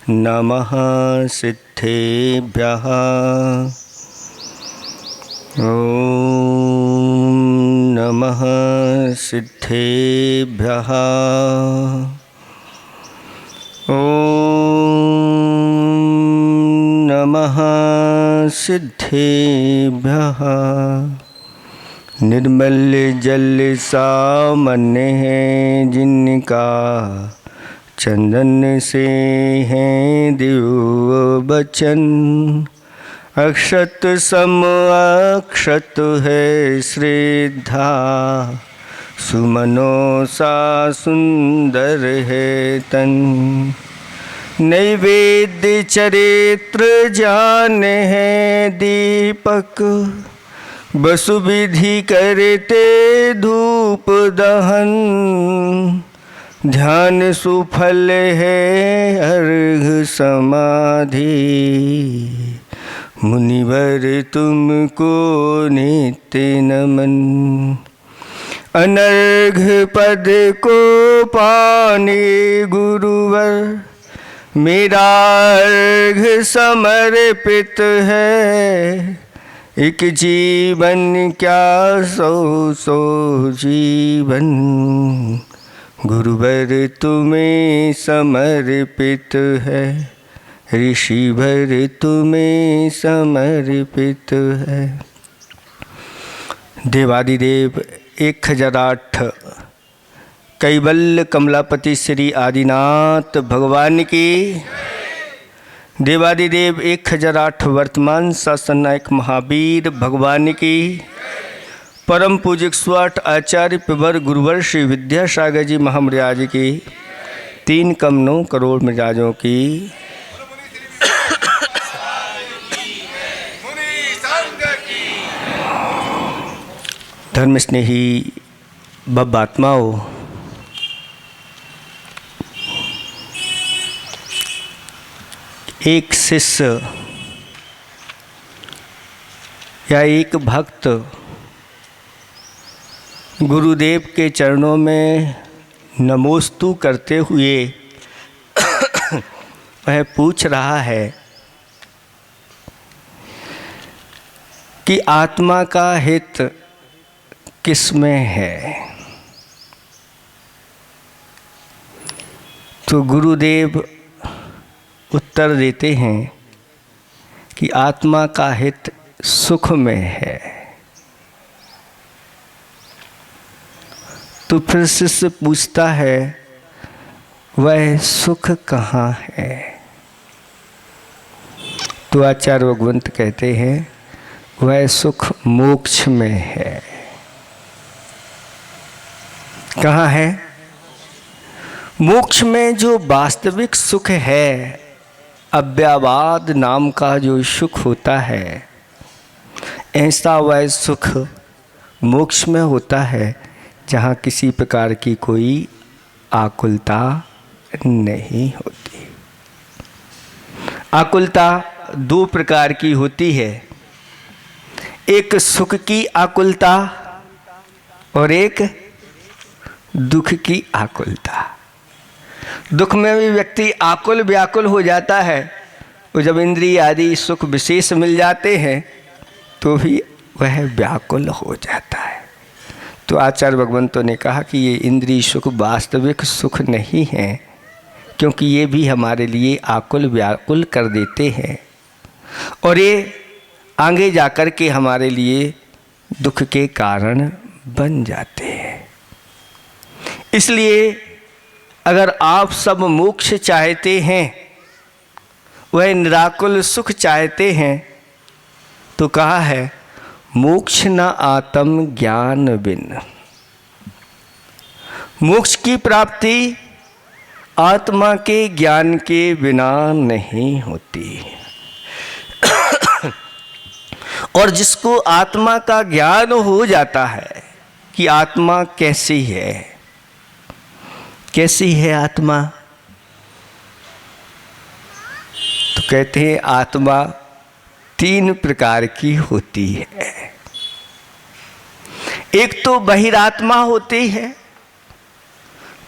नमः सिद्धेभ्यः। ॐ नमः सिद्धेभ्यः। ॐ नमः सिद्धेभ्यः। निर्मल जल सामान्य है जिनका, चंदन से हैं दिव्य बचन। अक्षत सम अक्षत है श्रद्धा, सुमनों सा सुंदर है तन। नैवेद्य चरित्र जाने है दीपक, बसु विधि करते धूप दहन। ध्यान सुफल है अर्घ समाधि, मुनिवर तुमको नित्य नमन। अनर्घ पद को पाने गुरुवर, मेरा अर्घ समर्पित है। एक जीवन क्या सौ सौ जीवन, गुरुवर तुम्हें समर्पित है। ऋषिवर तुम्हें समर्पित है। देवादिदेव 1008 कैवल्य कमलापति श्री आदिनाथ भगवान की। देवादिदेव 1008 वर्तमान शासन नायक महावीर भगवान की। परम पूज्य 108 आचार्य पिबर गुरुवर श्री विद्यासागर जी महामृराज की। 3 कम 9 करोड़ मिजाजों की। धर्म स्नेही बब्बात्माओं, एक शिष्य या एक भक्त गुरुदेव के चरणों में नमोस्तु करते हुए वह पूछ रहा है कि आत्मा का हित किसमें है। तो गुरुदेव उत्तर देते हैं कि आत्मा का हित सुख में है। तो फिर शिष्य पूछता है, वह सुख कहाँ है। तो आचार्य भगवंत कहते हैं, वह सुख मोक्ष में है। कहाँ है? मोक्ष में जो वास्तविक सुख है, अव्ययवाद नाम का जो सुख होता है, ऐसा वह सुख मोक्ष में होता है जहाँ किसी प्रकार की कोई आकुलता नहीं होती। आकुलता 2 प्रकार की होती है, एक सुख की आकुलता और एक दुख की आकुलता। दुख में भी व्यक्ति आकुल व्याकुल हो जाता है, और जब इंद्रिय आदि सुख विशेष मिल जाते हैं तो भी वह व्याकुल हो जाता है। तो आचार्य भगवंतों ने कहा कि ये इंद्रिय सुख वास्तविक सुख नहीं है, क्योंकि ये भी हमारे लिए आकुल व्याकुल कर देते हैं और ये आगे जाकर के हमारे लिए दुख के कारण बन जाते हैं। इसलिए अगर आप सब मोक्ष चाहते हैं, वह निराकुल सुख चाहते हैं, तो कहा है मोक्ष न आत्म ज्ञान बिन। मोक्ष की प्राप्ति आत्मा के ज्ञान के बिना नहीं होती। और जिसको आत्मा का ज्ञान हो जाता है कि आत्मा कैसी है, कैसी है आत्मा, तो कहते हैं आत्मा 3 प्रकार की होती है। एक तो बहिरात्मा होती है,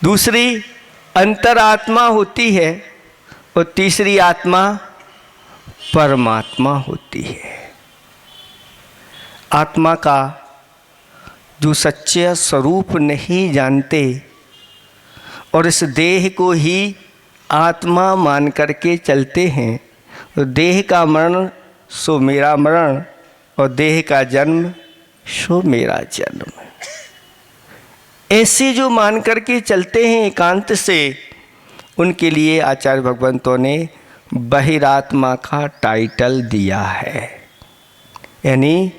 दूसरी अंतरात्मा होती है, और तीसरी आत्मा परमात्मा होती है। आत्मा का जो सच्चा स्वरूप नहीं जानते और इस देह को ही आत्मा मान करके चलते हैं, तो देह का मरण सो मेरा मरण और देह का जन्म सो मेरा जन्म, ऐसे जो मान करके चलते हैं एकांत से, उनके लिए आचार्य भगवंतों ने बहिरात्मा का टाइटल दिया है, यानी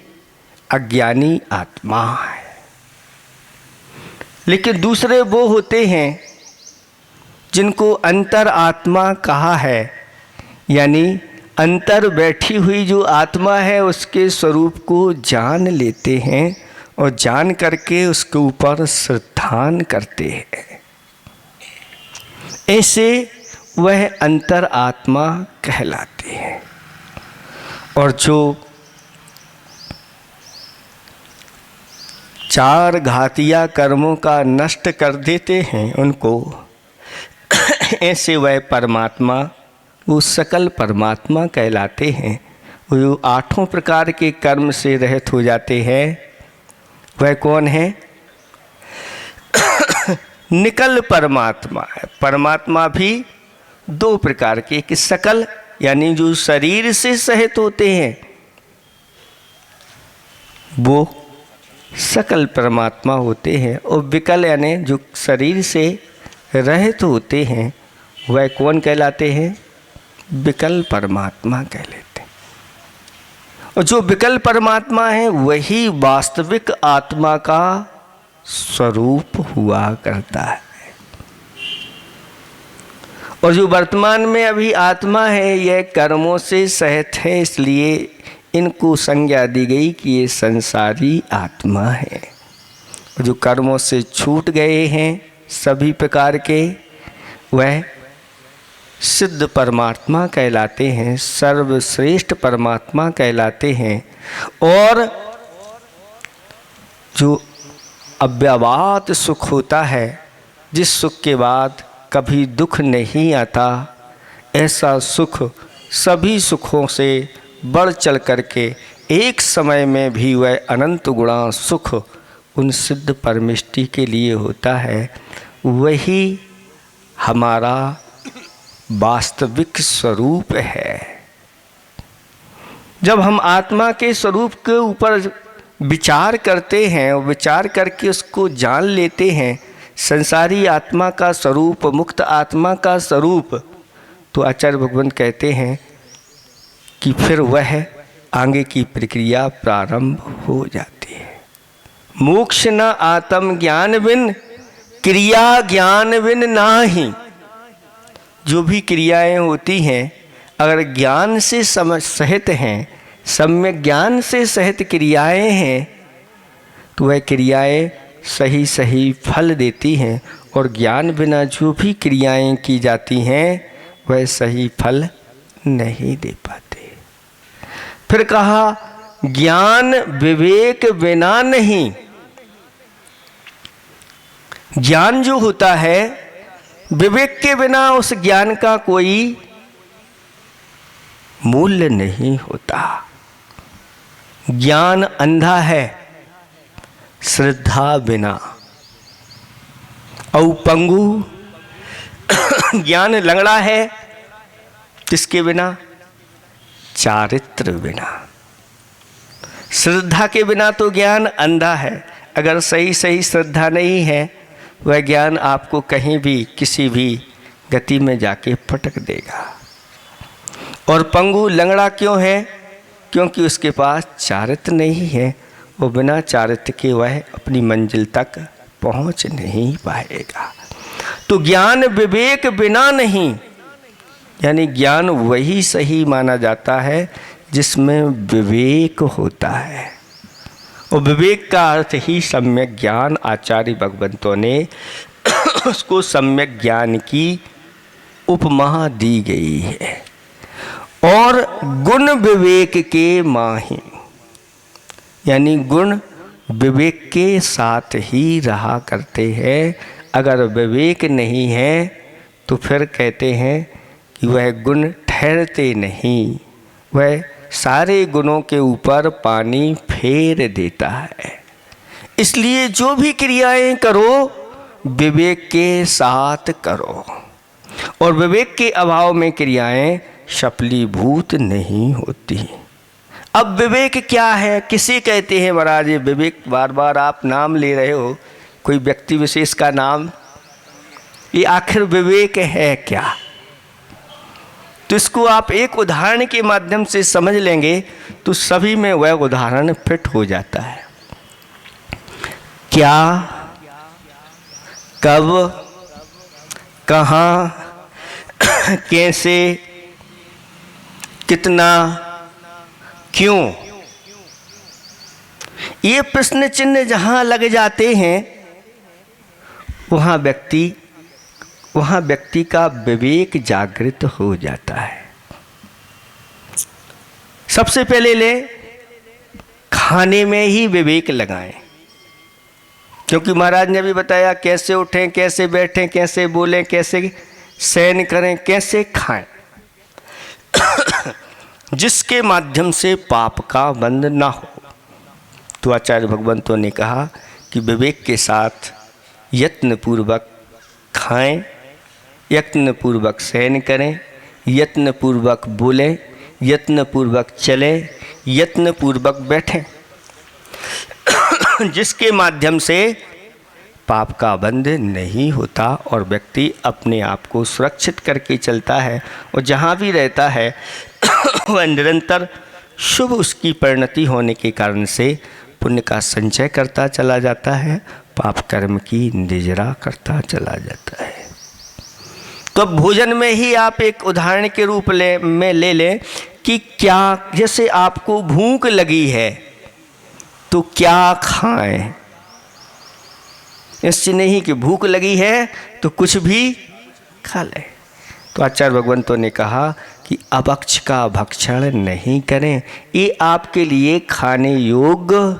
अज्ञानी आत्मा है। लेकिन दूसरे वो होते हैं जिनको अंतर आत्मा कहा है, यानी अंतर बैठी हुई जो आत्मा है उसके स्वरूप को जान लेते हैं और जान करके उसके ऊपर श्रद्धान करते हैं, ऐसे वह अंतर आत्मा कहलाते हैं। और जो चार घातिया कर्मों का नष्ट कर देते हैं उनको, ऐसे वह परमात्मा, वो सकल परमात्मा कहलाते हैं। वो आठों प्रकार के कर्म से रहित हो जाते हैं, वह कौन है? निकल परमात्मा है। परमात्मा भी दो प्रकार के, एक सकल यानी जो शरीर से सहित होते हैं, वो सकल परमात्मा होते हैं, और विकल यानी जो शरीर से रहित होते हैं, वह कौन कहलाते हैं? विकल परमात्मा कहलाते हैं। और जो विकल परमात्मा है वही वास्तविक आत्मा का स्वरूप हुआ करता है। और जो वर्तमान में अभी आत्मा है यह कर्मों से सहित है, इसलिए इनको संज्ञा दी गई कि ये संसारी आत्मा है। जो कर्मों से छूट गए हैं सभी प्रकार के, वह सिद्ध परमात्मा कहलाते हैं, सर्वश्रेष्ठ परमात्मा कहलाते हैं। और जो अव्यवहात सुख होता है, जिस सुख के बाद कभी दुख नहीं आता, ऐसा सुख सभी सुखों से बढ़ चढ़ करके एक समय में भी वह अनंत गुणा सुख उन सिद्ध परमेष्टि के लिए होता है। वही हमारा वास्तविक स्वरूप है। जब हम आत्मा के स्वरूप के ऊपर विचार करते हैं और विचार करके उसको जान लेते हैं, संसारी आत्मा का स्वरूप, मुक्त आत्मा का स्वरूप, तो आचार्य भगवंत कहते हैं कि फिर वह आगे की प्रक्रिया प्रारंभ हो जाती है। मोक्ष न आत्म ज्ञान बिन क्रिया ज्ञान बिन नाही। जो भी क्रियाएं होती हैं अगर ज्ञान से सहित हैं, सम्यक ज्ञान से सहित क्रियाएं हैं, तो वह क्रियाएं सही सही फल देती हैं। और ज्ञान बिना जो भी क्रियाएं की जाती हैं वह सही फल नहीं दे पाते। फिर कहा ज्ञान विवेक बिना नहीं। ज्ञान जो होता है, विवेक के बिना उस ज्ञान का कोई मूल्य नहीं होता। ज्ञान अंधा है श्रद्धा बिना, और पंगु ज्ञान लंगड़ा है किसके बिना? चारित्र बिना। श्रद्धा के बिना तो ज्ञान अंधा है। अगर सही सही श्रद्धा नहीं है, वह ज्ञान आपको कहीं भी किसी भी गति में जाके पटक देगा। और पंगु लंगड़ा क्यों है? क्योंकि उसके पास चारित्र नहीं है, वो बिना चारित्र के वह अपनी मंजिल तक पहुंच नहीं पाएगा। तो ज्ञान विवेक बिना नहीं, यानी ज्ञान वही सही माना जाता है जिसमें विवेक होता है। और विवेक का अर्थ ही सम्यक ज्ञान। आचार्य भगवंतों ने उसको सम्यक ज्ञान की उपमा दी गई है। और गुण विवेक के माही, यानी गुण विवेक के साथ ही रहा करते हैं। अगर विवेक नहीं है तो फिर कहते हैं कि वह गुण ठहरते नहीं, वह सारे गुणों के ऊपर पानी फेर देता है। इसलिए जो भी क्रियाएं करो विवेक के साथ करो, और विवेक के अभाव में क्रियाएं सफलीभूत नहीं होती। अब विवेक क्या है, किसे कहते हैं महाराज? ये विवेक, बार बार आप नाम ले रहे हो, कोई व्यक्ति विशेष का नाम, ये आखिर विवेक है क्या? तो इसको आप एक उदाहरण के माध्यम से समझ लेंगे तो सभी में वह उदाहरण फिट हो जाता है। क्या, कब, कहाँ, कैसे, कितना, क्यों, ये प्रश्न चिन्ह जहाँ लग जाते हैं वहाँ व्यक्ति का विवेक जागृत हो जाता है। सबसे पहले ले खाने में ही विवेक लगाएं, क्योंकि महाराज ने भी बताया कैसे उठें, कैसे बैठें, कैसे बोलें, कैसे शयन करें, कैसे खाएं, जिसके माध्यम से पाप का बंध ना हो। तो आचार्य भगवंतों ने कहा कि विवेक के साथ यत्नपूर्वक खाएं, यत्नपूर्वक शयन करें, यत्नपूर्वक बोलें, यत्नपूर्वक चलें, यत्नपूर्वक बैठें, जिसके माध्यम से पाप का बंध नहीं होता और व्यक्ति अपने आप को सुरक्षित करके चलता है, और जहाँ भी रहता है वह निरंतर शुभ उसकी परिणति होने के कारण से पुण्य का संचय करता चला जाता है, पाप कर्म की निजरा करता चला जाता है। तो भोजन में ही आप एक उदाहरण के रूप में ले लें कि क्या, जैसे आपको भूख लगी है तो क्या खाएं? इससे नहीं कि भूख लगी है तो कुछ भी खा लें। तो आचार्य भगवंतों ने कहा कि अभक्ष का भक्षण नहीं करें, ये आपके लिए खाने योग्य,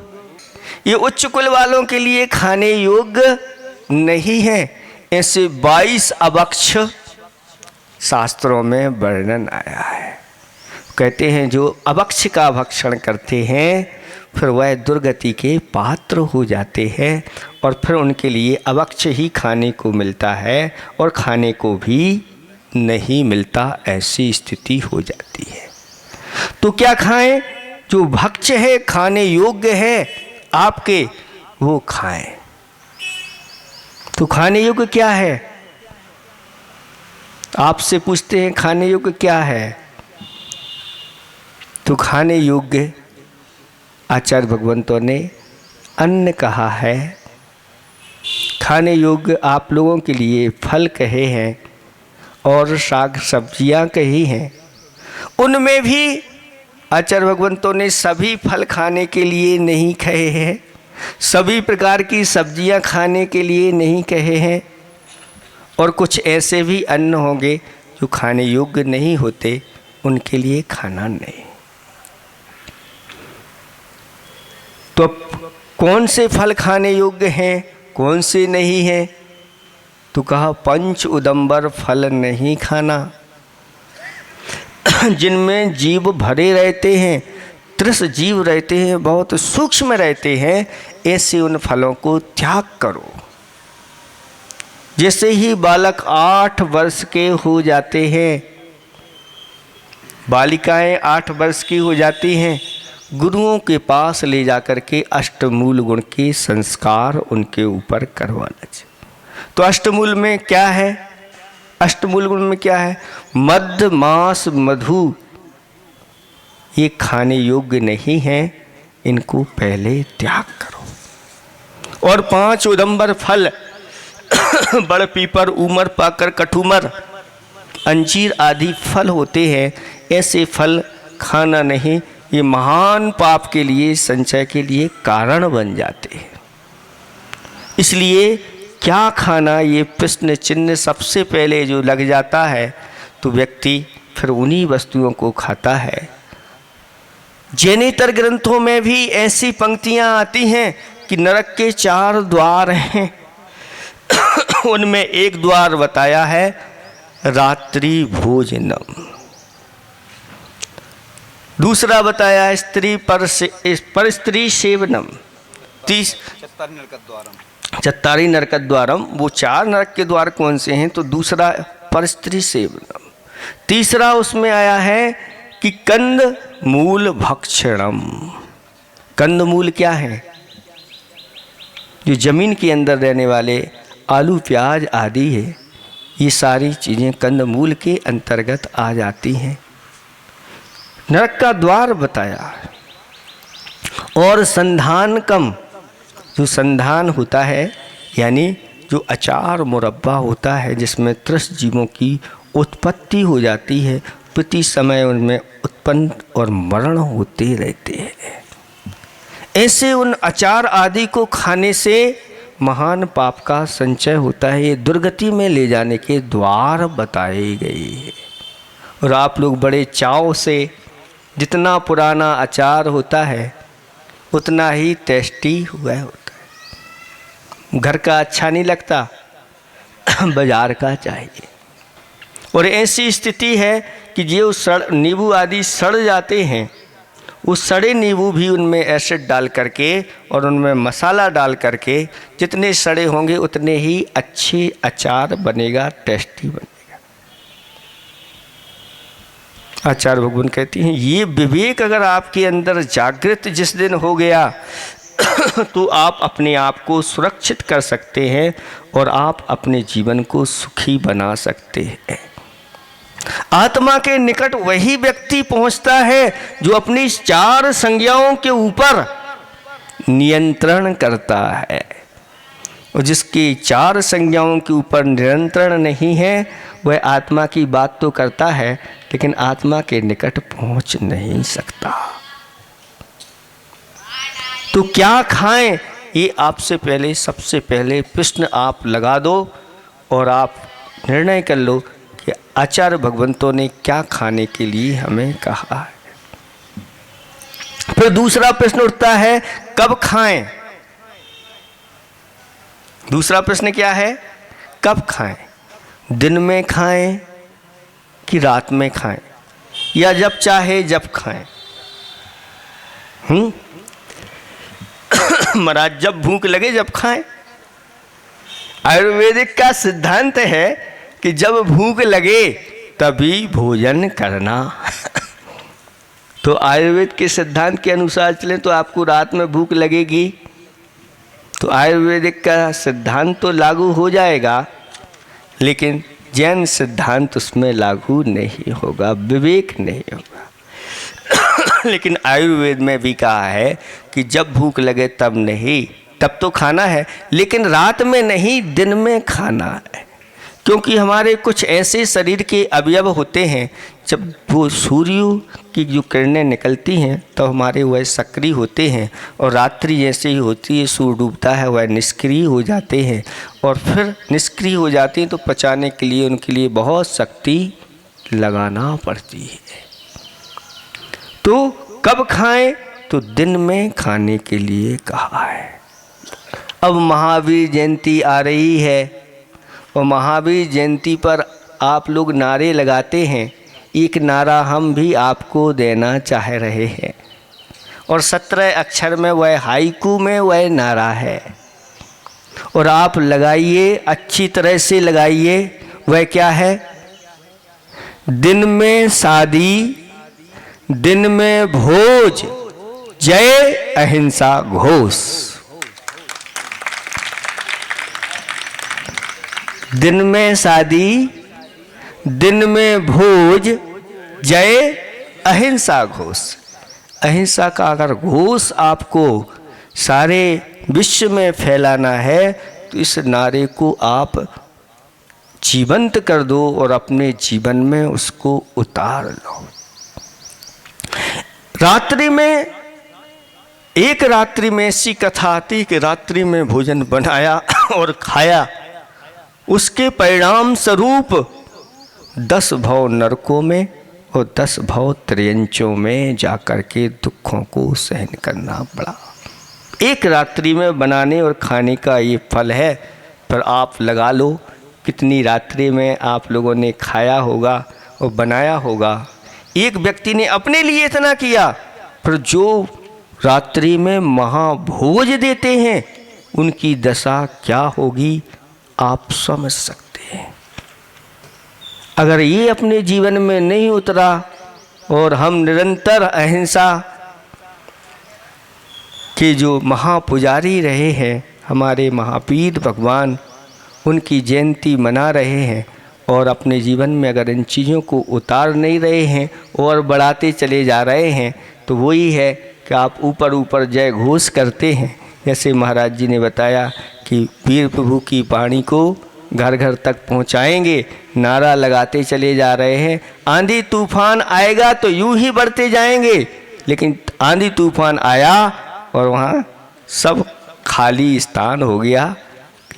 ये उच्च कुल वालों के लिए खाने योग्य नहीं है। ऐसे 22 अभक्ष शास्त्रों में वर्णन आया है। कहते हैं जो अभक्ष का भक्षण करते हैं फिर वह दुर्गति के पात्र हो जाते हैं, और फिर उनके लिए अभक्ष ही खाने को मिलता है और खाने को भी नहीं मिलता, ऐसी स्थिति हो जाती है। तो क्या खाएं? जो भक्ष है, खाने योग्य है आपके, वो खाएं। तो खाने योग्य क्या है? आपसे पूछते हैं खाने योग्य क्या है? तो खाने योग्य आचार्य भगवंतों ने अन्न कहा है। खाने योग्य आप लोगों के लिए फल कहे हैं और साग सब्जियां कही हैं। उनमें भी आचार्य भगवंतों ने सभी फल खाने के लिए नहीं कहे हैं, सभी प्रकार की सब्जियां खाने के लिए नहीं कहे हैं, और कुछ ऐसे भी अन्न होंगे जो खाने योग्य नहीं होते, उनके लिए खाना नहीं। तो कौन से फल खाने योग्य हैं, कौन से नहीं हैं? तो कहा पंच उदंबर फल नहीं खाना, जिनमें जीव भरे रहते हैं, त्रिस जीव रहते हैं, बहुत सूक्ष्म रहते हैं, ऐसे उन फलों को त्याग करो। जैसे ही बालक 8 वर्ष के हो जाते हैं, बालिकाएं 8 वर्ष की हो जाती हैं, गुरुओं के पास ले जाकर के अष्टमूल गुण के संस्कार उनके ऊपर करवाना चाहिए। तो अष्टमूल में क्या है? अष्टमूल गुण में क्या है? मद, मांस, मधु, ये खाने योग्य नहीं हैं, इनको पहले त्याग करो। और 5 उदंबर फल बड़ पीपर, उमर, पाकर, कठूमर, अंजीर आदि फल होते हैं, ऐसे फल खाना नहीं, ये महान पाप के लिए, संचय के लिए कारण बन जाते हैं। इसलिए क्या खाना, ये प्रश्न चिन्ह सबसे पहले जो लग जाता है तो व्यक्ति फिर उन्हीं वस्तुओं को खाता है। जैनेतर ग्रंथों में भी ऐसी पंक्तियां आती हैं कि नरक के 4 द्वार हैं, उनमें एक द्वार बताया है रात्रि भोजनम। दूसरा बताया स्त्री पर स्त्री सेवनम। चत्तारी नरक द्वारम, वो 4 नरक के द्वार कौन से हैं? तो दूसरा पर स्त्री सेवनम। तीसरा उसमें आया है कि कंद मूल भक्षणम। कंद मूल क्या है? जो जमीन के अंदर रहने वाले आलू प्याज आदि है, ये सारी चीज़ें कंद मूल के अंतर्गत आ जाती हैं। नरक का द्वार बताया। और संधान कम, जो संधान होता है यानी जो अचार मुरब्बा होता है जिसमें 30 जीवों की उत्पत्ति हो जाती है, प्रति समय उनमें उत्पन्न और मरण होते रहते हैं। ऐसे उन अचार आदि को खाने से महान पाप का संचय होता है। ये दुर्गति में ले जाने के द्वार बताए गए हैं। और आप लोग बड़े चाव से, जितना पुराना अचार होता है उतना ही टेस्टी हुआ होता है। घर का अच्छा नहीं लगता, बाजार का चाहिए। और ऐसी स्थिति है कि जो नींबू आदि सड़ जाते हैं, उस सड़े नींबू भी उनमें एसिड डाल करके और उनमें मसाला डाल करके जितने सड़े होंगे उतने ही अच्छे अचार बनेगा, टेस्टी बनेगा। आचार्य भगवान कहती हैं ये विवेक अगर आपके अंदर जागृत जिस दिन हो गया तो आप अपने आप को सुरक्षित कर सकते हैं और आप अपने जीवन को सुखी बना सकते हैं। आत्मा के निकट वही व्यक्ति पहुंचता है जो अपनी 4 संज्ञाओं के ऊपर नियंत्रण करता है। और जिसकी 4 संज्ञाओं के ऊपर नियंत्रण नहीं है वह आत्मा की बात तो करता है लेकिन आत्मा के निकट पहुंच नहीं सकता। तो क्या खाएं, ये आपसे पहले सबसे पहले प्रश्न आप लगा दो और आप निर्णय कर लो कि आचार्य भगवंतों ने क्या खाने के लिए हमें कहा है। फिर दूसरा प्रश्न उठता है कब खाएं। दूसरा प्रश्न क्या है? कब खाएं? दिन में खाएं कि रात में खाएं या जब चाहे जब खाएं? महाराज जब भूख लगे जब खाएं। आयुर्वेदिक का सिद्धांत है कि जब भूख लगे तभी भोजन करना। तो आयुर्वेद के सिद्धांत के अनुसार चलें तो आपको रात में भूख लगेगी तो आयुर्वेदिक का सिद्धांत तो लागू हो जाएगा लेकिन जैन सिद्धांत उसमें लागू नहीं होगा, विवेक नहीं होगा। लेकिन आयुर्वेद में भी कहा है कि जब भूख लगे तब नहीं, तब तो खाना है लेकिन रात में नहीं, दिन में खाना है। क्योंकि हमारे कुछ ऐसे शरीर के अवयव होते हैं जब वो सूर्य की जो किरणें निकलती हैं तो हमारे वह सक्रिय होते हैं और रात्रि जैसे ही होती है सूर्य डूबता है वह निष्क्रिय हो जाते हैं और फिर निष्क्रिय हो जाते हैं तो पचाने के लिए उनके लिए बहुत शक्ति लगाना पड़ती है। तो कब खाएं? तो दिन में खाने के लिए कहा है। अब महावीर जयंती आ रही है और महावीर जयंती पर आप लोग नारे लगाते हैं। एक नारा हम भी आपको देना चाह रहे हैं और 17 अक्षर में वह हाइकू में वह नारा है और आप लगाइए, अच्छी तरह से लगाइए। वह क्या है? दिन में शादी, दिन में भोज, जय अहिंसा घोष। दिन में शादी, दिन में भोज, जय अहिंसा घोष। अहिंसा का अगर घोष आपको सारे विश्व में फैलाना है तो इस नारे को आप जीवंत कर दो और अपने जीवन में उसको उतार लो। रात्रि में, एक रात्रि में ऐसी कथा आती कि रात्रि में भोजन बनाया और खाया, उसके परिणाम स्वरूप 10 भव नरकों में और 10 भव त्रयंचों में जाकर के दुखों को सहन करना पड़ा। एक रात्रि में बनाने और खाने का ये फल है। पर आप लगा लो कितनी रात्रि में आप लोगों ने खाया होगा और बनाया होगा। एक व्यक्ति ने अपने लिए इतना किया, पर जो रात्रि में महाभोज देते हैं उनकी दशा क्या होगी आप समझ सकते हैं। अगर ये अपने जीवन में नहीं उतरा और हम निरंतर अहिंसा के जो महापुजारी रहे हैं, हमारे महापीर भगवान, उनकी जयंती मना रहे हैं और अपने जीवन में अगर इन चीज़ों को उतार नहीं रहे हैं और बढ़ाते चले जा रहे हैं, तो वही है कि आप ऊपर ऊपर जय घोष करते हैं। जैसे महाराज जी ने बताया कि वीर प्रभु की वाणी को घर घर तक पहुंचाएंगे, नारा लगाते चले जा रहे हैं। आंधी तूफान आएगा तो यूं ही बढ़ते जाएंगे, लेकिन आंधी तूफान आया और वहाँ सब खाली स्थान हो गया,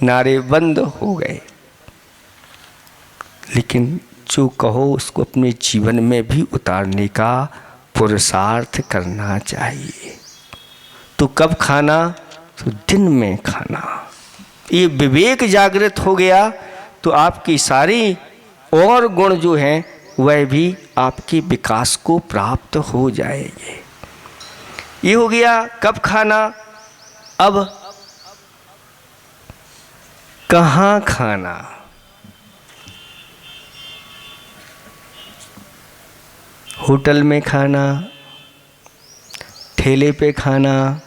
नारे बंद हो गए। लेकिन जो कहो उसको अपने जीवन में भी उतारने का पुरुषार्थ करना चाहिए। तो कब खाना? तो दिन में खाना। ये विवेक जागृत हो गया तो आपकी सारी और गुण जो हैं वह भी आपके विकास को प्राप्त हो जाएंगे। ये हो गया कब खाना। अब कहाँ खाना? होटल में खाना, ठेले पे खाना,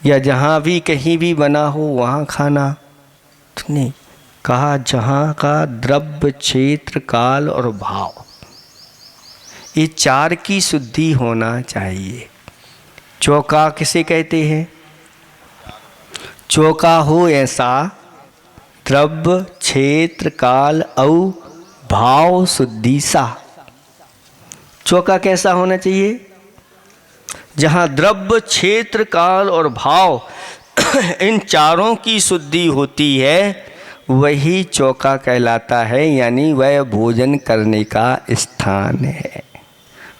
या जहाँ भी कहीं भी बना हो वहाँ खाना? तो नहीं, कहा जहाँ का द्रव्य, क्षेत्र, काल और भाव, ये चार की शुद्धि होना चाहिए। चौका किसे कहते हैं? चौका हो ऐसा द्रव्य, क्षेत्र, काल और भाव शुद्धि सा। चौका कैसा होना चाहिए? जहाँ द्रव्य, क्षेत्र, काल और भाव इन चारों की शुद्धि होती है वही चौका कहलाता है, यानी वह भोजन करने का स्थान है।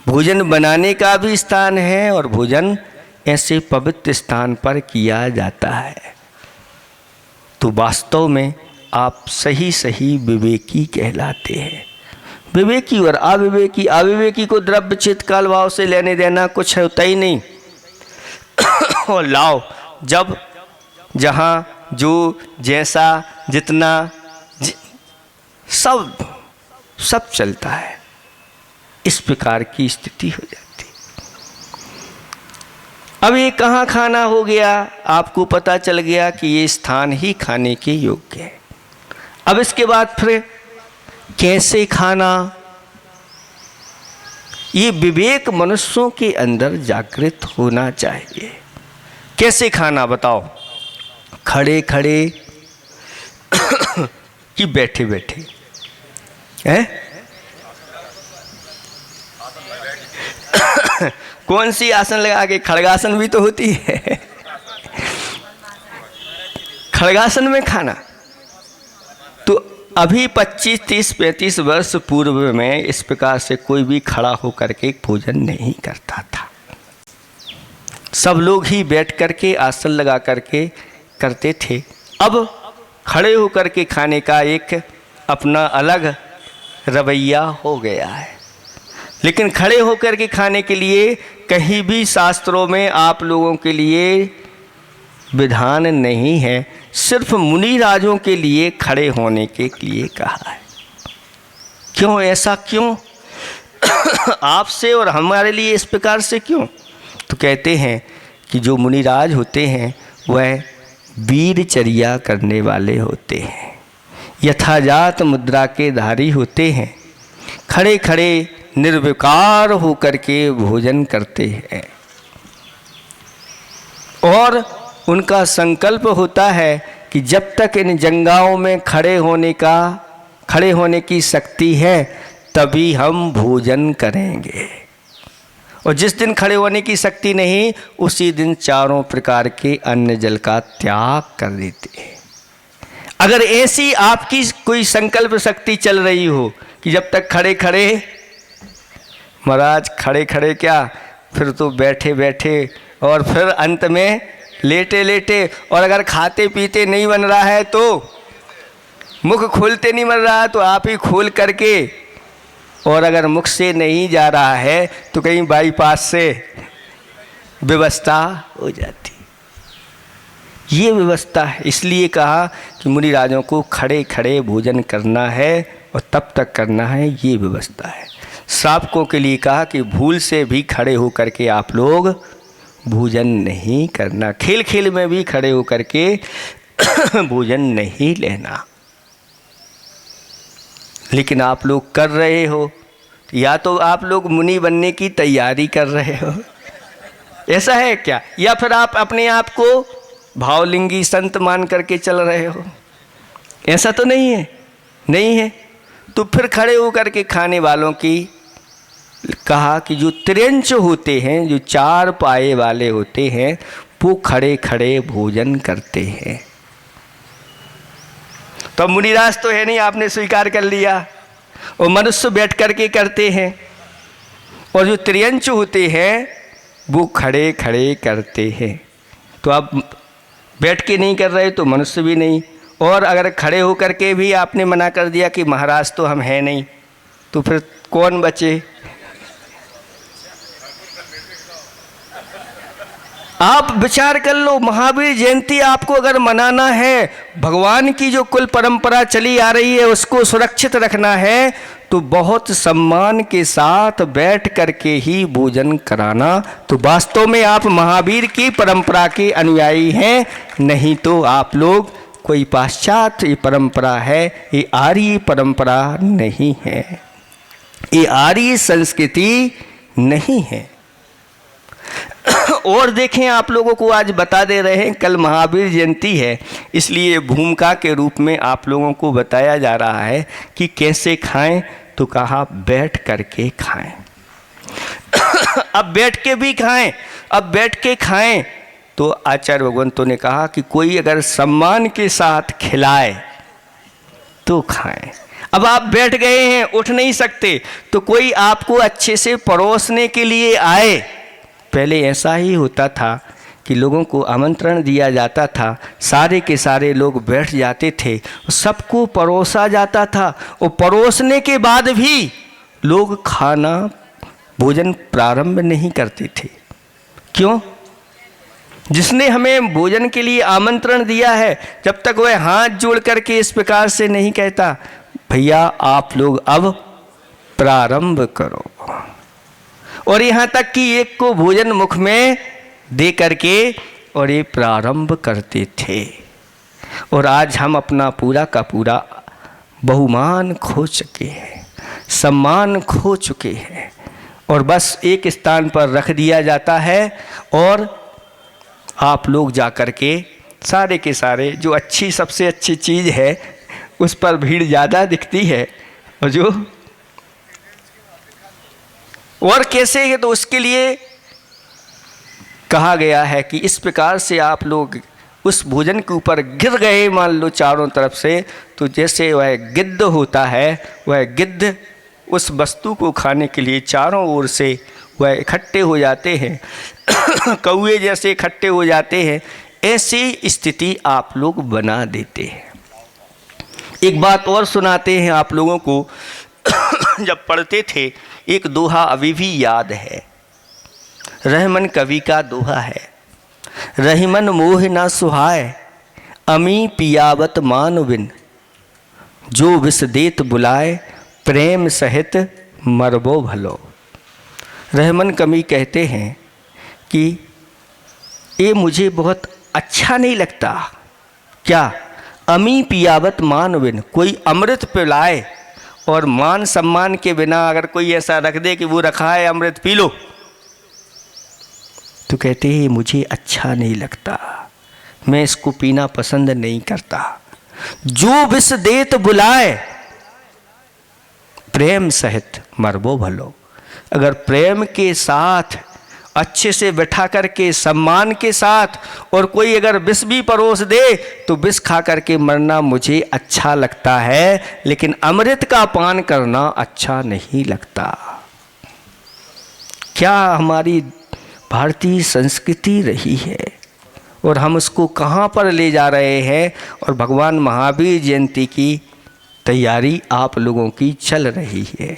भोजन बनाने का भी स्थान है और भोजन ऐसे पवित्र स्थान पर किया जाता है। तो वास्तव में आप सही सही विवेकी कहलाते हैं। विवेकी और अविवेकी, अविवेकी को द्रव्य, चित्त, काल, भाव से लेने देना कुछ होता ही नहीं। और लाओ जब जहाँ जो जैसा जितना सब चलता है, इस प्रकार की स्थिति हो जाती। अब ये कहाँ खाना हो गया? आपको पता चल गया कि ये स्थान ही खाने के योग्य है। अब इसके बाद फिर कैसे खाना? ये विवेक मनुष्यों के अंदर जागृत होना चाहिए। कैसे खाना बताओ? खड़े खड़े कि बैठे बैठे? हैं? कौन सी आसन लगा के? खड़गासन भी तो होती है। खड़गासन में खाना। तो अभी 25, 30, 35 वर्ष पूर्व में इस प्रकार से कोई भी खड़ा होकर के भोजन नहीं करता था। सब लोग ही बैठ करके आसन लगा करके करते थे। अब खड़े होकर के खाने का एक अपना अलग रवैया हो गया है। लेकिन खड़े होकर के खाने के लिए कहीं भी शास्त्रों में आप लोगों के लिए विधान नहीं है, सिर्फ मुनि राजों के लिए खड़े होने के लिए कहा है। क्यों? ऐसा क्यों? आपसे और हमारे लिए इस प्रकार से क्यों? तो कहते हैं कि जो मुनिराज होते हैं वह वीरचर्या करने वाले होते हैं, यथाजात मुद्रा के धारी होते हैं, खड़े खड़े निर्विकार होकर के भोजन करते हैं और उनका संकल्प होता है कि जब तक इन जंगाओं में खड़े होने की शक्ति है तभी हम भोजन करेंगे। और जिस दिन खड़े होने की शक्ति नहीं, उसी दिन चारों प्रकार के अन्न जल का त्याग कर देते हैं। अगर ऐसी आपकी कोई संकल्प शक्ति चल रही हो कि जब तक खड़े खड़े, महाराज खड़े खड़े क्या, फिर तो बैठे बैठे और फिर अंत में लेटे लेटे, और अगर खाते पीते नहीं बन रहा है तो मुख खोलते नहीं मिल रहा तो आप ही खोल करके, और अगर मुख से नहीं जा रहा है तो कहीं बाईपास से व्यवस्था हो जाती। ये व्यवस्था है। इसलिए कहा कि मुनि राजों को खड़े खड़े भोजन करना है और तब तक करना है, ये व्यवस्था है। श्रावकों के लिए कहा कि भूल से भी खड़े होकर के आप लोग भोजन नहीं करना, खेल खेल में भी खड़े होकर के भोजन नहीं लेना। लेकिन आप लोग कर रहे हो, या तो आप लोग मुनि बनने की तैयारी कर रहे हो, ऐसा है क्या? या फिर आप अपने आप को भावलिंगी संत मान करके चल रहे हो? ऐसा तो नहीं है, नहीं है। तो फिर खड़े होकर के खाने वालों की कहा कि जो त्रियंच होते हैं, जो चार पाए वाले होते हैं, वो खड़े खड़े भोजन करते हैं। तो मुनिराज तो है नहीं, आपने स्वीकार कर लिया, और मनुष्य बैठ करके करते हैं, और जो त्रियंच होते हैं वो खड़े खड़े करते हैं। तो आप बैठ के नहीं कर रहे तो मनुष्य भी नहीं, और अगर खड़े होकर के भी आपने मना कर दिया कि महाराज तो हम हैं नहीं, तो फिर कौन बचे? आप विचार कर लो, महावीर जयंती आपको अगर मनाना है, भगवान की जो कुल परंपरा चली आ रही है उसको सुरक्षित रखना है, तो बहुत सम्मान के साथ बैठ करके ही भोजन कराना। तो वास्तव में आप महावीर की परंपरा के अनुयायी हैं, नहीं तो आप लोग कोई पाश्चात्य परंपरा है, ये आर्य परंपरा नहीं है, ये आर्य संस्कृति नहीं है। और देखें, आप लोगों को आज बता दे रहे हैं, कल महावीर जयंती है, इसलिए भूमिका के रूप में आप लोगों को बताया जा रहा है कि कैसे खाएं। तो कहा बैठ करके खाएं। अब बैठ के भी खाएं, अब बैठ के खाएं तो आचार्य भगवंतों ने कहा कि कोई अगर सम्मान के साथ खिलाए तो खाएं। अब आप बैठ गए हैं, उठ नहीं सकते, तो कोई आपको अच्छे से परोसने के लिए आए। पहले ऐसा ही होता था कि लोगों को आमंत्रण दिया जाता था, सारे के सारे लोग बैठ जाते थे, सबको परोसा जाता था, और परोसने के बाद भी लोग खाना भोजन प्रारंभ नहीं करते थे। क्यों? जिसने हमें भोजन के लिए आमंत्रण दिया है, जब तक वह हाथ जोड़ करके इस प्रकार से नहीं कहता, भैया आप लोग अब प्रारंभ करो, और यहाँ तक कि एक को भोजन मुख में दे करके और ये प्रारंभ करते थे। और आज हम अपना पूरा का पूरा बहुमान खो चुके हैं, सम्मान खो चुके हैं, और बस एक स्थान पर रख दिया जाता है, और आप लोग जा कर के सारे के सारे जो अच्छी सबसे अच्छी चीज़ है उस पर भीड़ ज़्यादा दिखती है, और जो और कैसे है, तो उसके लिए कहा गया है कि इस प्रकार से आप लोग उस भोजन के ऊपर गिर गए, मान लो चारों तरफ से, तो जैसे वह गिद्ध होता है, वह गिद्ध उस वस्तु को खाने के लिए चारों ओर से वह इकट्ठे हो जाते हैं, कौए जैसे इकट्ठे हो जाते हैं, ऐसी स्थिति आप लोग बना देते हैं। एक बात और सुनाते हैं आप लोगों को। जब पढ़ते थे, एक दोहा अभी भी याद है, रहमन कवि का दोहा है, रहीमन मोह ना सुहाय, अमी पियावत मान बिन, जो विष देत बुलाए, प्रेम सहित मरबो भलो। रहमन कवि कहते हैं कि ये मुझे बहुत अच्छा नहीं लगता। क्या? अमी पियावत मान बिन, कोई अमृत पिलाए और मान सम्मान के बिना अगर कोई ऐसा रख दे कि वो रखा है अमृत पी लो, तो कहते हैं मुझे अच्छा नहीं लगता, मैं इसको पीना पसंद नहीं करता। जो विष देत बुलाए, प्रेम सहित मरबो भलो। अगर प्रेम के साथ अच्छे से बैठा करके सम्मान के साथ और कोई अगर विष भी परोस दे तो विष खा करके मरना मुझे अच्छा लगता है, लेकिन अमृत का पान करना अच्छा नहीं लगता। क्या हमारी भारतीय संस्कृति रही है और हम उसको कहाँ पर ले जा रहे हैं। और भगवान महावीर जयंती की तैयारी आप लोगों की चल रही है।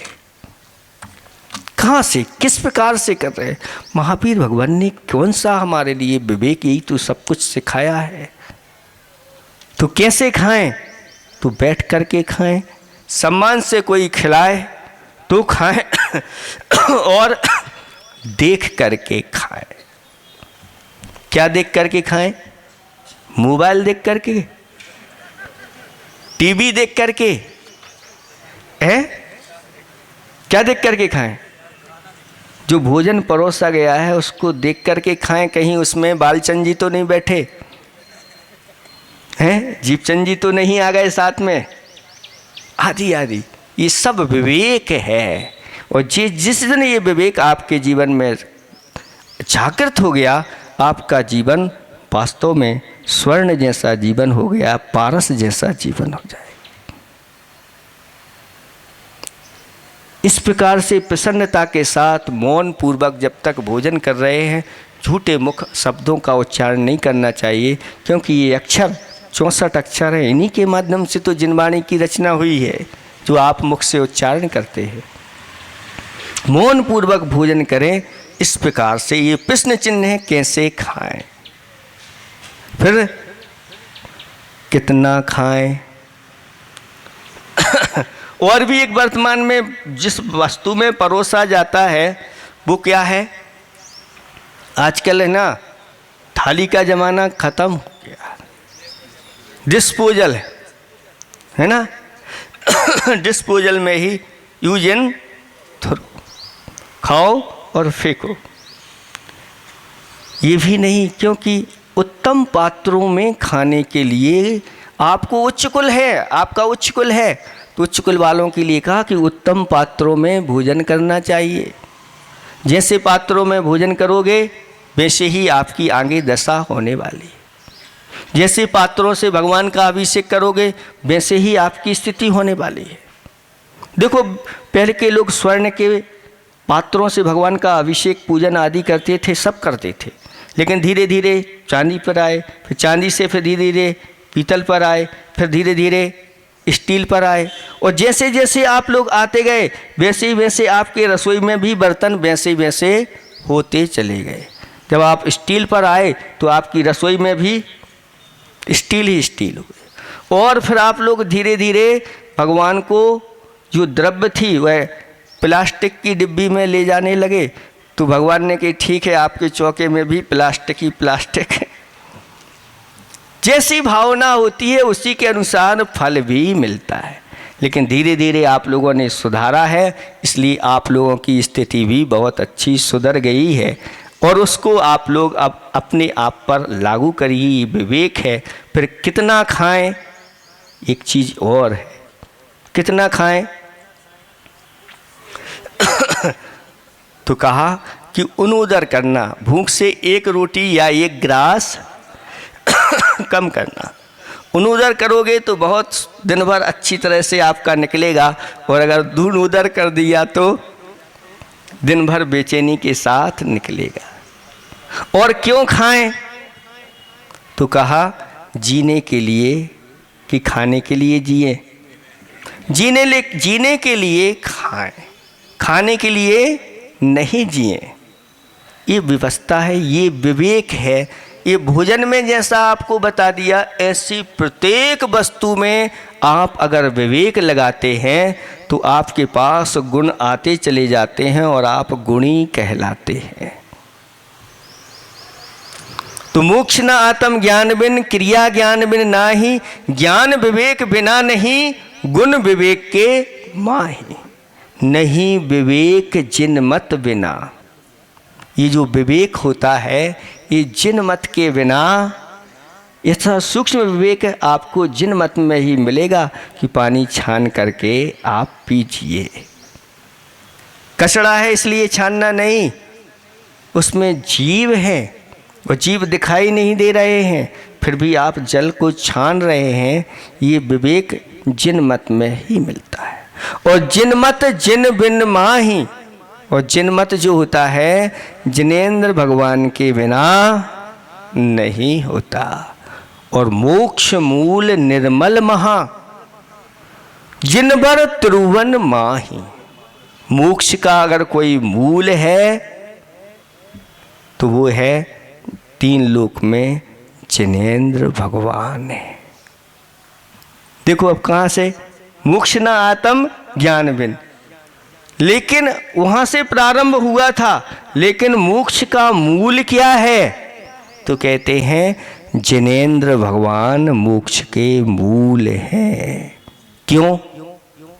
कहाँ से, किस प्रकार से कर रहे हैं? महावीर भगवान ने कौन सा हमारे लिए विवेक, यही तो सब कुछ सिखाया है। तो कैसे खाएं? तो बैठ करके खाएं, सम्मान से कोई खिलाए तो खाएं और देख करके खाएं। क्या देख करके खाएं? मोबाइल देख करके, टीवी देख करके है? क्या देख करके खाएं? जो भोजन परोसा गया है उसको देख करके खाएं। कहीं उसमें बालचंद जी तो नहीं बैठे हैं, जीवचंद जी तो नहीं आ गए साथ में, आदि आदि। ये सब विवेक है। और जिस दिन ये विवेक आपके जीवन में जागृत हो गया, आपका जीवन वास्तव में स्वर्ण जैसा जीवन हो गया, पारस जैसा जीवन हो जाए। इस प्रकार से प्रसन्नता के साथ मौन पूर्वक जब तक भोजन कर रहे हैं, झूठे मुख शब्दों का उच्चारण नहीं करना चाहिए, क्योंकि ये अक्षर 64 अक्षर हैं। इन्हीं के माध्यम से तो जिनवाणी की रचना हुई है, जो आप मुख से उच्चारण करते हैं। मौन पूर्वक भोजन करें। इस प्रकार से ये प्रश्न चिन्ह है, कैसे खाएं, फिर कितना खाएं। और भी एक वर्तमान में जिस वस्तु में परोसा जाता है वो क्या है? आजकल है ना, थाली का जमाना खत्म हो गया, डिस्पोजल है ना। डिस्पोजल में ही यूज एंड थ्रो, खाओ और फेंको। ये भी नहीं, क्योंकि उत्तम पात्रों में खाने के लिए आपको उच्च कुल है, आपका उच्च कुल है, तो उच्च कुल वालों के लिए कहा कि उत्तम पात्रों में भोजन करना चाहिए। जैसे पात्रों में भोजन करोगे वैसे ही आपकी आगे दशा होने वाली है। जैसे पात्रों से भगवान का अभिषेक करोगे वैसे ही आपकी स्थिति होने वाली है। देखो, पहले के लोग स्वर्ण के पात्रों से भगवान का अभिषेक पूजन आदि करते थे, सब करते थे। लेकिन धीरे धीरे चांदी पर आए, फिर चांदी से फिर धीरे धीरे पीतल पर आए, फिर धीरे धीरे स्टील पर आए। और जैसे जैसे आप लोग आते गए वैसे वैसे आपके रसोई में भी बर्तन वैसे वैसे होते चले गए। जब आप स्टील पर आए तो आपकी रसोई में भी स्टील ही स्टील हो गए। और फिर आप लोग धीरे धीरे भगवान को जो द्रव्य थी वह प्लास्टिक की डिब्बी में ले जाने लगे। तो भगवान ने कही ठीक है, आपके चौके में भी प्लास्टिक ही प्लास्टिक है। जैसी भावना होती है उसी के अनुसार फल भी मिलता है। लेकिन धीरे धीरे आप लोगों ने सुधारा है, इसलिए आप लोगों की स्थिति भी बहुत अच्छी सुधर गई है। और उसको आप लोग अब अपने आप पर लागू करिए। ये विवेक है। फिर कितना खाएं, एक चीज़ और है, कितना खाएं। तो कहा कि उनुदर करना, भूख से एक रोटी या एक ग्रास कम करना। उनुदर करोगे तो बहुत दिन भर अच्छी तरह से आपका निकलेगा, और अगर दून उदर कर दिया तो दिन भर बेचैनी के साथ निकलेगा। और क्यों खाएं? तो कहा जीने के लिए कि खाने के लिए जिए। जीने के लिए खाएं, खाने के लिए नहीं जिए। ये व्यवस्था है, ये विवेक है। ये भोजन में जैसा आपको बता दिया, ऐसी प्रत्येक वस्तु में आप अगर विवेक लगाते हैं तो आपके पास गुण आते चले जाते हैं और आप गुणी कहलाते हैं। तो मोक्ष न आत्म ज्ञान बिन, क्रिया ज्ञान बिन नाही, ज्ञान विवेक बिना नहीं, गुण विवेक के माही। नहीं विवेक जिन मत बिना। ये जो विवेक होता है ये जिन मत के बिना, ऐसा सूक्ष्म विवेक आपको जिन मत में ही मिलेगा कि पानी छान करके आप पीजिए। कचड़ा है इसलिए छानना नहीं, उसमें जीव है, वो जीव दिखाई नहीं दे रहे हैं, फिर भी आप जल को छान रहे हैं। ये विवेक जिन मत में ही मिलता है। और जिन मत जिन बिन माही, और जिन मत जो होता है जिनेंद्र भगवान के बिना नहीं होता। और मोक्ष मूल निर्मल महा, जिनबर त्रुवन माही। मोक्ष का अगर कोई मूल है तो वो है तीन लोक में जिनेंद्र भगवान है। देखो अब कहाँ से, मोक्ष न आत्म ज्ञान बिन, लेकिन वहाँ से प्रारंभ हुआ था। लेकिन मोक्ष का मूल क्या है? तो कहते हैं जिनेंद्र भगवान मोक्ष के मूल हैं। क्यों?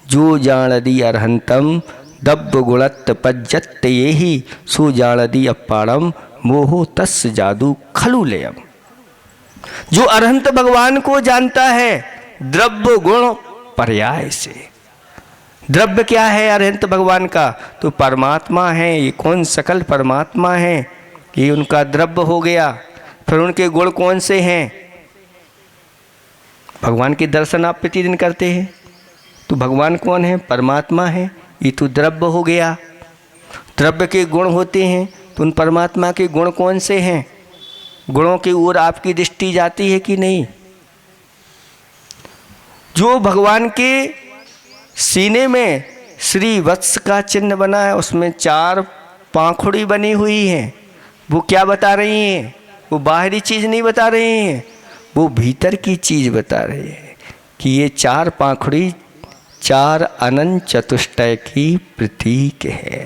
जो जानदी अरहंतम दब्ब गुणत पज्जत येहि, सो जानदी अपारम मोहो तस् जादू खलुलयम। जो अरहंत भगवान को जानता है द्रव्य गुण पर्याय से। द्रव्य क्या है अरहंत भगवान का? तो परमात्मा है, ये कौन सकल परमात्मा है, ये उनका द्रव्य हो गया। फिर उनके गुण कौन से हैं? भगवान के दर्शन आप प्रतिदिन करते हैं तो भगवान कौन है? परमात्मा है, ये तो द्रव्य हो गया। द्रव्य के गुण होते हैं तो उन परमात्मा के गुण कौन से हैं? गुणों की ओर आपकी दृष्टि जाती है कि नहीं? जो भगवान के सीने में श्री वत्स का चिन्ह बना है, उसमें 4 पाखुड़ी बनी हुई हैं, वो क्या बता रही हैं? वो बाहरी चीज़ नहीं बता रही हैं, वो भीतर की चीज़ बता रही है कि ये 4 पाखुड़ी 4 अनंत चतुष्टय की प्रतीक है।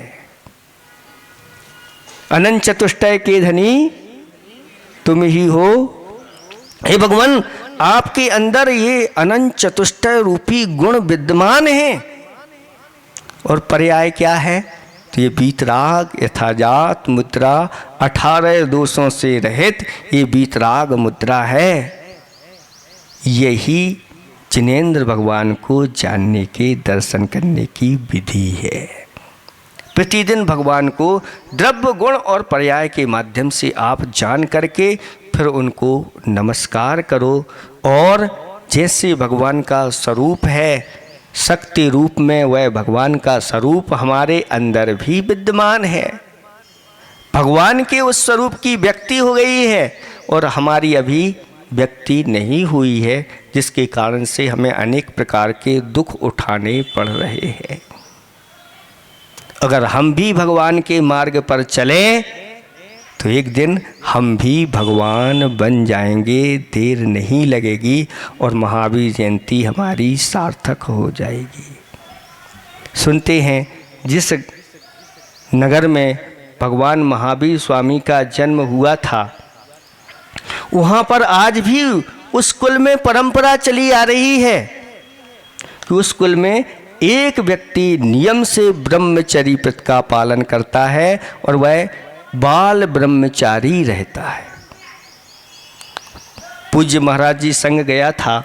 अनंत चतुष्टय के धनी तुम ही हो। हे भगवान, आपके अंदर ये अनंत चतुष्टय रूपी गुण विद्यमान हैं। और पर्याय क्या है? तो ये वीतराग यथाजात मुद्रा, 18 दोषों से रहित ये वीतराग मुद्रा है। यही जिनेंद्र भगवान को जानने के, दर्शन करने की विधि है। प्रतिदिन भगवान को द्रव्य गुण और पर्याय के माध्यम से आप जान करके फिर उनको नमस्कार करो। और जैसे भगवान का स्वरूप है शक्ति रूप में, वह भगवान का स्वरूप हमारे अंदर भी विद्यमान है। भगवान के उस स्वरूप की व्यक्ति हो गई है और हमारी अभी व्यक्ति नहीं हुई है, जिसके कारण से हमें अनेक प्रकार के दुख उठाने पड़ रहे हैं। अगर हम भी भगवान के मार्ग पर चलें तो एक दिन हम भी भगवान बन जाएंगे, देर नहीं लगेगी और महावीर जयंती हमारी सार्थक हो जाएगी। सुनते हैं जिस नगर में भगवान महावीर स्वामी का जन्म हुआ था, वहाँ पर आज भी उस कुल में परंपरा चली आ रही है कि उस कुल में एक व्यक्ति नियम से ब्रह्मचर्य व्रत का पालन करता है और वह बाल ब्रह्मचारी रहता है। पूज्य महाराज जी संग गया था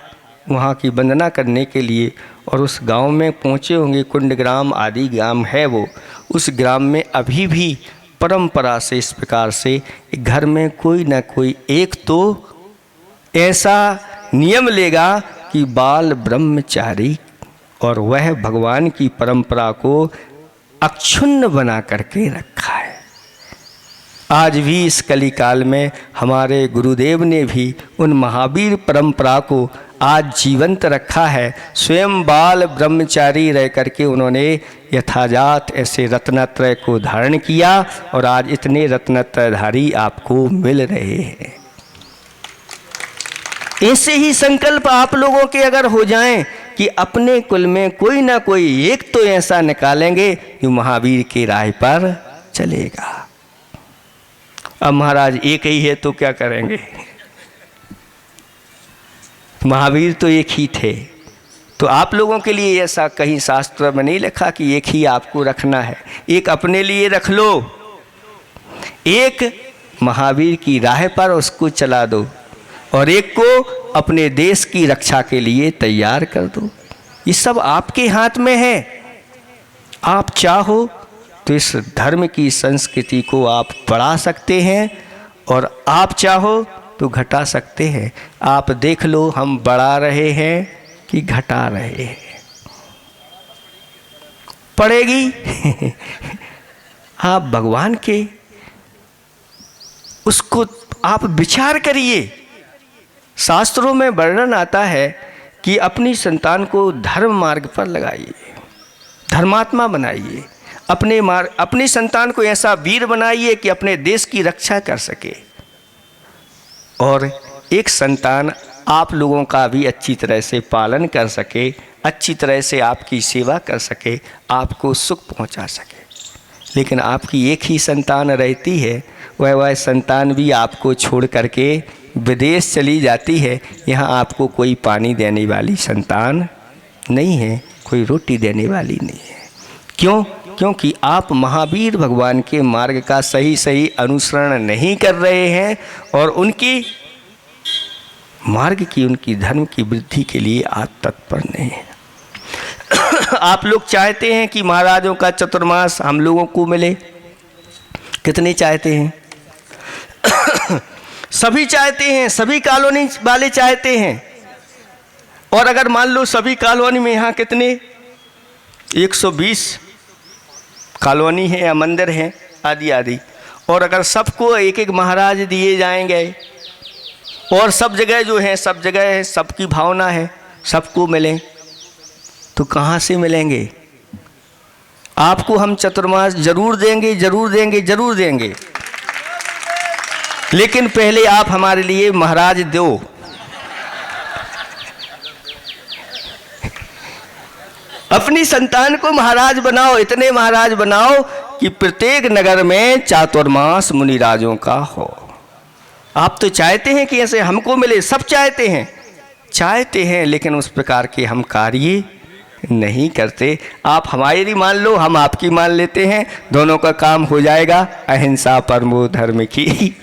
वहाँ की वंदना करने के लिए और उस गांव में पहुँचे होंगे, कुंड ग्राम आदि ग्राम है वो। उस ग्राम में अभी भी परंपरा से इस प्रकार से घर में कोई ना कोई एक तो ऐसा नियम लेगा कि बाल ब्रह्मचारी, और वह भगवान की परंपरा को अक्षुण्ण बना करके रखा है। आज भी इस कलिकाल में हमारे गुरुदेव ने भी उन महावीर परंपरा को आज जीवंत रखा है। स्वयं बाल ब्रह्मचारी रह करके उन्होंने यथाजात ऐसे रत्नत्रय को धारण किया और आज इतने रत्नत्रयधारी आपको मिल रहे हैं। ऐसे ही संकल्प आप लोगों के अगर हो जाएं कि अपने कुल में कोई ना कोई एक तो ऐसा निकालेंगे जो महावीर के राह पर चलेगा। अब महाराज एक ही है तो क्या करेंगे? महावीर तो एक ही थे, तो आप लोगों के लिए ऐसा कहीं शास्त्र में नहीं लिखा कि एक ही आपको रखना है। एक अपने लिए रख लो, एक महावीर की राह पर उसको चला दो और एक को अपने देश की रक्षा के लिए तैयार कर दो। ये सब आपके हाथ में है। आप चाहो तो इस धर्म की संस्कृति को आप बढ़ा सकते हैं और आप चाहो तो घटा सकते हैं। आप देख लो हम बढ़ा रहे हैं कि घटा रहे हैं। पड़ेगी आप भगवान के उसको आप विचार करिए। शास्त्रों में वर्णन आता है कि अपनी संतान को धर्म मार्ग पर लगाइए, धर्मात्मा बनाइए, अपनी संतान को ऐसा वीर बनाइए कि अपने देश की रक्षा कर सके। और एक संतान आप लोगों का भी अच्छी तरह से पालन कर सके, अच्छी तरह से आपकी सेवा कर सके, आपको सुख पहुंचा सके। लेकिन आपकी एक ही संतान रहती है, वह संतान भी आपको छोड़ करके विदेश चली जाती है। यहाँ आपको कोई पानी देने वाली संतान नहीं है, कोई रोटी देने वाली नहीं है। क्यों? क्योंकि आप महावीर भगवान के मार्ग का सही सही अनुसरण नहीं कर रहे हैं और उनकी मार्ग की, उनकी धर्म की वृद्धि के लिए आप तत्पर नहीं हैं। आप लोग चाहते हैं कि महाराजों का चतुर्मास हम लोगों को मिले। कितने चाहते हैं? सभी चाहते हैं, सभी कॉलोनी वाले चाहते हैं। और अगर मान लो सभी कॉलोनी में यहाँ कितने 120 कॉलोनी है या मंदिर हैं आदि आदि, और अगर सबको एक एक महाराज दिए जाएंगे और सब जगह जो है, सब जगह है, सबकी भावना है सबको मिलें, तो कहाँ से मिलेंगे? आपको हम चतुर्मास जरूर देंगे, जरूर देंगे, जरूर देंगे, लेकिन पहले आप हमारे लिए महाराज दो। अपनी संतान को महाराज बनाओ, इतने महाराज बनाओ कि प्रत्येक नगर में चातुर्मास मुनिराजों का हो। आप तो चाहते हैं कि ऐसे हमको मिले, सब चाहते हैं, लेकिन उस प्रकार के हम कार्य नहीं करते। आप हमारी मान लो, हम आपकी मान लेते हैं, दोनों का काम हो जाएगा। अहिंसा परमो धर्म की।